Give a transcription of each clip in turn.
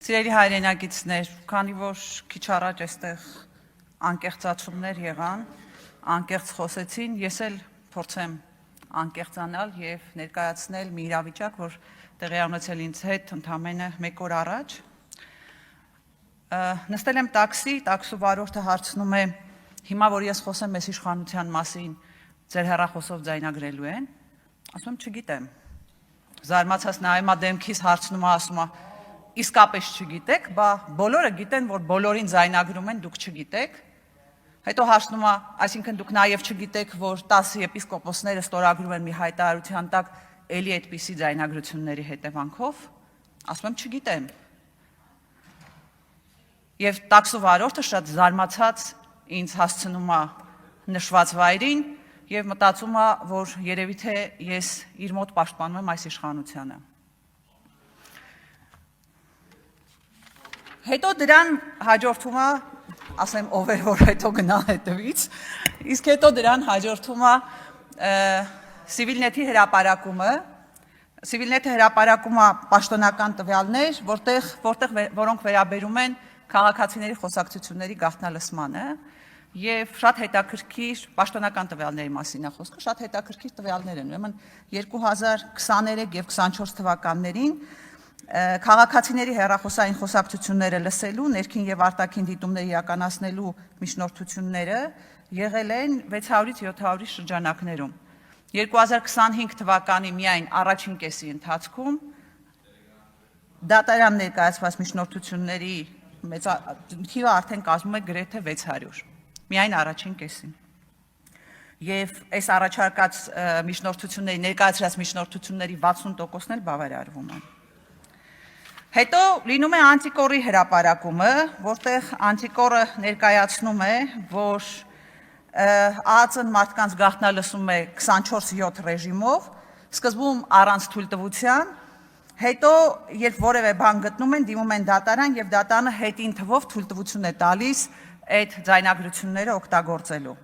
Սիրելի հայրենակիցներ, քանի որ քիչ առաջ այստեղ անկեղծացումներ եղան, անկեղծ խոսեցին, ես էլ փորձեմ անկեղծանալ եւ ներկայացնել մի իրավիճակ, որ տեղի ունեցել ինձ հետ ընդամենը 1 օր առաջ։ Նստել եմ տաքսի, տաքսու վարորդը հարցնում է, հիմա որ ես խոսեմ մեծ իշխանության մասին, ձեր հեռախոսով ձայնագրելու են։ Ասում եմ, չգիտեմ։ Զարմացած նայում եմ դեմքիս, հարցնում եմ, ասում եմ, իսկապես չգիտեք, բա բոլորը գիտեն, որ բոլորին ձայնագրում են, դուք չգիտեք։ Հետո հարցնում եմ, այսինքն դուք նաև չգիտեք, որ 10 եպիսկոպոսները ստորագրում են մի հայտարարության տակ էլի այդպիսի ձայնագրությունների հետևանքով։ Ասում եմ, չգիտեմ։ Եվ տաքսու վարորդը շատ զարմացած ինձ հասցնում է նշված վայրին եւ մտածում է, որ երևի թե ես իր մոտ պաշտպանում եմ այս իշխանությանը։ Հետո դրան հաջորդում է, ասեմ ով է որ հետո գնա հետևից, իսկ հետո դրան հաջորդում է Civilnet-ի հրապարակումը, Civilnet-ը հրապարակում է պաշտոնական տվյալներ, որոնք վերաբերում են քաղաքացիների խոսակցությունների գաղտնալսմանը եւ շատ հետաքրքիր պաշտոնական տվյալների մասին է խոսքը, շատ հետաքրքիր տվյալներ են, ուրեմն 2023 եւ 24 թվականներին քաղաքացիների հեռախոսային խոսակցությունները լսելու, ներքին եւ արտաքին դիտումներ իրականացնելու միջնորդությունները եղել են 600-ից 700-ի շրջանակներում։ 2025 թվականի միայն առաջին կեսի ընթացքում դատարան ներկայացված միջնորդությունների թիվը արդեն կազմում է գրեթե 600, միայն առաջին կեսին։ Եվ այս առաջարկած միջնորդությունների, ներկայացրած միջնորդությունների 60%-ն էլ բավարարվում են։ Հետո լինում է Անտիկորի հրապարակումը, որտեղ Անտիկորը ներկայացնում է, որ ԱԱԾ-ն մարդկանց գաղտնալսում է 24/7 ռեժիմով, սկզբում առանց թույլտվության, հետո երբ որևէ բան գտնում են, դիմում են դատարան եւ դատարանը հետին թվով թույլտվություն է տալիս այդ ձայնագրությունները օգտագործելու։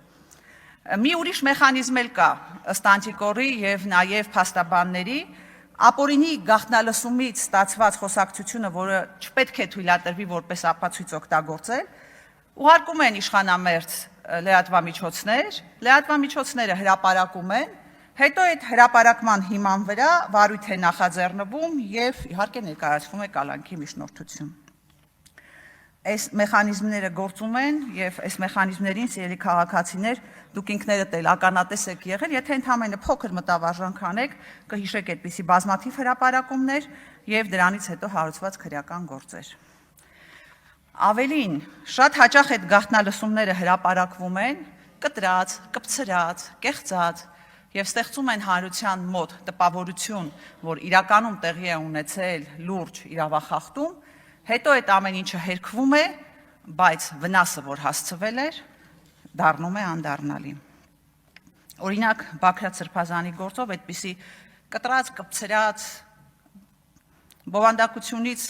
Մի ուրիշ մեխանիզմ էլ կա ըստ Անտիկորի եւ նաեւ փաստաբանների, ապօրինի գաղտնալսումից ստացված խոսակցությունը, որը չպետք է թույլատրվի որպես ապացույց օգտագործել, ուղարկում են իշխանամերձ լրատվամիջոցները հրապարակում են, հետո այդ հրապարակման հիման վրա վարույթ է նախաձեռնվում եւ իհարկե ներկայացվում է կալանքի միջնորդություն։ Այս մեխանիզմները գործում են եւ այս մեխանիզմներին սիրելի քաղաքացիներ դուք ինքներդ էլ ականատես եք եղել, եթե ընդհանրապես փոքր մտավարժանք անեք, կհիշեք այդպիսի բազմաթիվ հրապարակումներ եւ դրանից հետո հարուցված քրեական գործեր։ Ավելին, շատ հաճախ այդ գաղտնալսումները հրապարակվում են կտրած, կպցրած, կեղծած եւ ստեղծում են հանրության մոտ տպավորություն, որ իրականում տեղի է ունեցել լուրջ իրավախախտում, հետո այդ ամեն ինչը հերքվում է, բայց վնասը, որ հասցվել էր, դառնում է անդառնալի։ Օրինակ, Բաքրատ Սրբազանի գործով այդպիսի կտրած, կպցրած, բովանդակությունից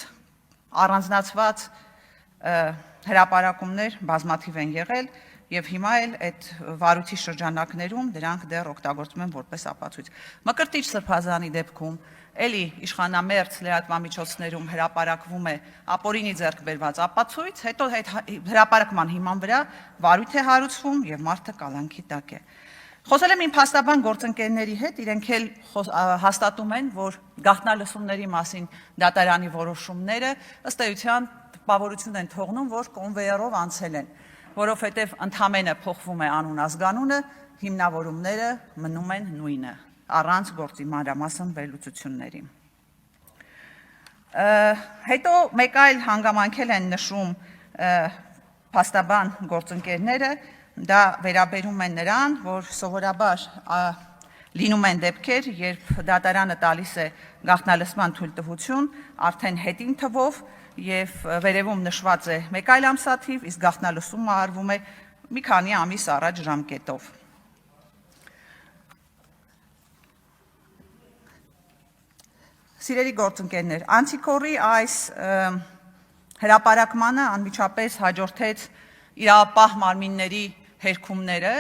առանձնացված հրապարակումներ բազմաթիվ են եղել եւ հիմա էլ այդ վարույթի շրջանակներում դրանք դեռ օգտագործվում են որպես ապացույց։ Մկրտիչ Սրբազանի դեպքում էլի իշխանամերձ լրատվամիջոցներում հրապարակվում է ապօրինի ձեռք բերված ապացույց, հետո այդ հրապարակման հիման վրա վարույթ է հարուցվում եւ մարդը կալանքի տակ է։ Խոսել եմ իմ փաստաբան գործընկերների հետ, իրենք էլ հաստատում են, որ գաղտնալսումների մասին դատարանի որոշումները ըստ էության տպավորություն են թողնում, որ կոնվեյերով անցել են, որովհետև ընդհանրապես փոխվում է անուն ազգանունը, հիմնավորումները մնում են նույնը, առանց գործի մանրամասն վերլուծությունների։ Հետո մեկ այլ հանգամանքել են նշում փաստաբան գործընկերները, դա վերաբերում է նրան, որ սովորաբար լինում են դեպքեր, երբ դատարանը տալիս է գաղտնալսման թույլտվություն, արդեն հետին թվով եւ վերևում նշված է մեկ այլ ամսաթիվ, իսկ գաղտնալսումը արվում է մի քանի ամիս առաջ ժամկետով։ Սիրելի գործընկերներ, Անտիկորի այս հրապարակմանը անմիջապես հաջորդեց իրավապահ մարմինների հերքումները,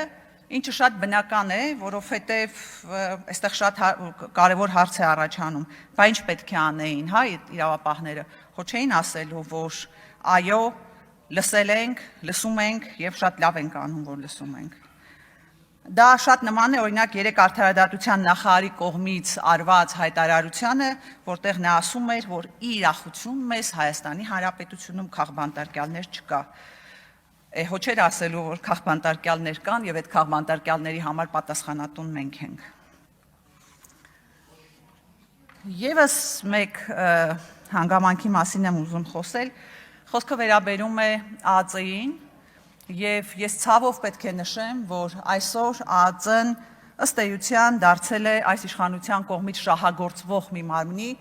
ինչը շատ բնական է, որովհետև այստեղ շատ կարևոր հարց է առաջանում, բա ինչ պետք է անեին, հա, իրավապահները, հո չէին ասելու, որ այո, լսել ենք, լսում ենք եւ շատ լավ ենք անում, որ լսում ենք։ Դա շատ նման է օրինակ երեք արդարադատության նախարարի կողմից արված հայտարարությանը, որտեղ նա ասում էր, որ ի իրախություն մեզ Հայաստանի Հանրապետությունում քաղբանտարկյալներ չկա։ Հո չէր ասելու, որ քաղբանտարկյալներ կան եւ այդ քաղբանտարկյալների համար պատասխանատուն մենք ենք։ Եվս մեկ հանգամանքի մասին եմ ուզում խոսել, խոսքը վերաբերում է ԱԱԾ-ին եւ ես ցավով պետք է նշեմ, որ այսօր ԱԱԾ-ն ըստ էության դարձել է այս իշխանության կողմից շահագործվող մի մարմնի,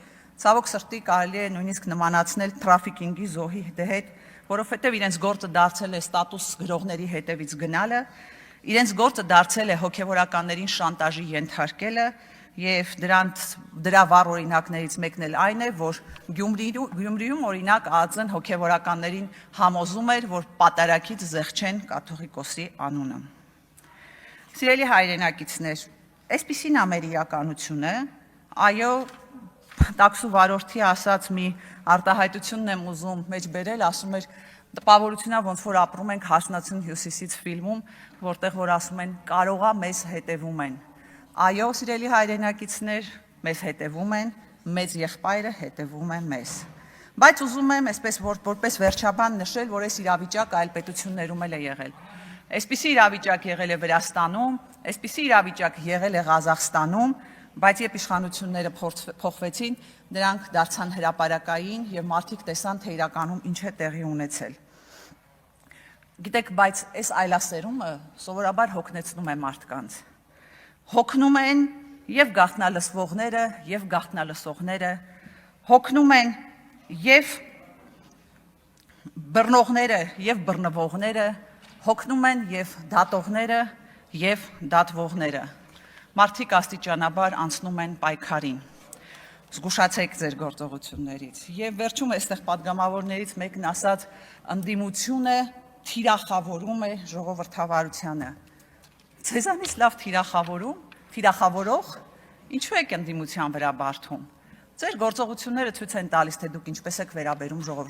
ցավոք սրտի կարելի է նույնիսկ նմանացնել թրաֆիկինգի զոհի հետ, որովհետեւ իրենց գործը դարձել է ստատուս գրողների հետևից գնալը, իրենց գործը դարձել է հոգեվորականներին շանտաժի ենթարկելը եւ դրա վառ օրինակներից մեկն էլ այն է, որ Գյումրիում օրինակ ԱԱԾ-ն հոգեվորականներին համոզում էր, որ պատարագից զեղչեն կաթողիկոսի անունը։ Սիրելի հայրենակիցներ, այսպիսին է մեր իրականությունը, այո, տաքսու վարորդի ասած մի արտահայտությունն եմ ուզում մեջ բերել, ասում էր տպավորությունա ոնց որ ապրում ենք Հասնացուն հյուսիսից ֆիլմում, որտեղ որ ասում են կարողա մեզ հետևում են։ Այո, սիրելի հայրենակիցներ, մեզ հետևում են, մեծ եղբայրը հետևում է մեզ։ Բայց ուզում եմ այսպես որպես վերջաբան նշել, որ այս իրավիճակը այլ պետություններում էլ է եղել։ Այսպիսի իրավիճակ եղել է Վրաստանում, այսպիսի իրավիճակ եղել է Ղազախստանում, բայց երբ իշխանությունները փոխվեցին, նրանք դարձան հրապարակային եւ մարդիկ տեսան, թե իրականում ինչ է տեղի ունեցել։ Գիտեք, բայց այս այլասերումը սովորաբար հոգնեցնում է մարդկանց։ Հոգնում են եւ գաղտնալսվողները, եւ գաղտնալսողները, հոգնում են եւ բռնողները, եւ բռնվողները, հոգնում են եւ դատողները, եւ դատվողները։ Մարդիկ աստիճանաբար անցնում են պայքարին։ Զգուշացեք ձեր գործողություններից։ Եվ վերջում այստեղ падգամավորներից մեկն ասաց, ընդդիմությունը թիրախավորում է ժողովրդավարությանը։ Ձեզանից լավ թիրախավորող, ինչու եք ընդդիմության վրա բարդում։ Ձեր գործողությունները ցույց են տալիս, թե դուք ինչպես եք վերաբերում ժողովրդին։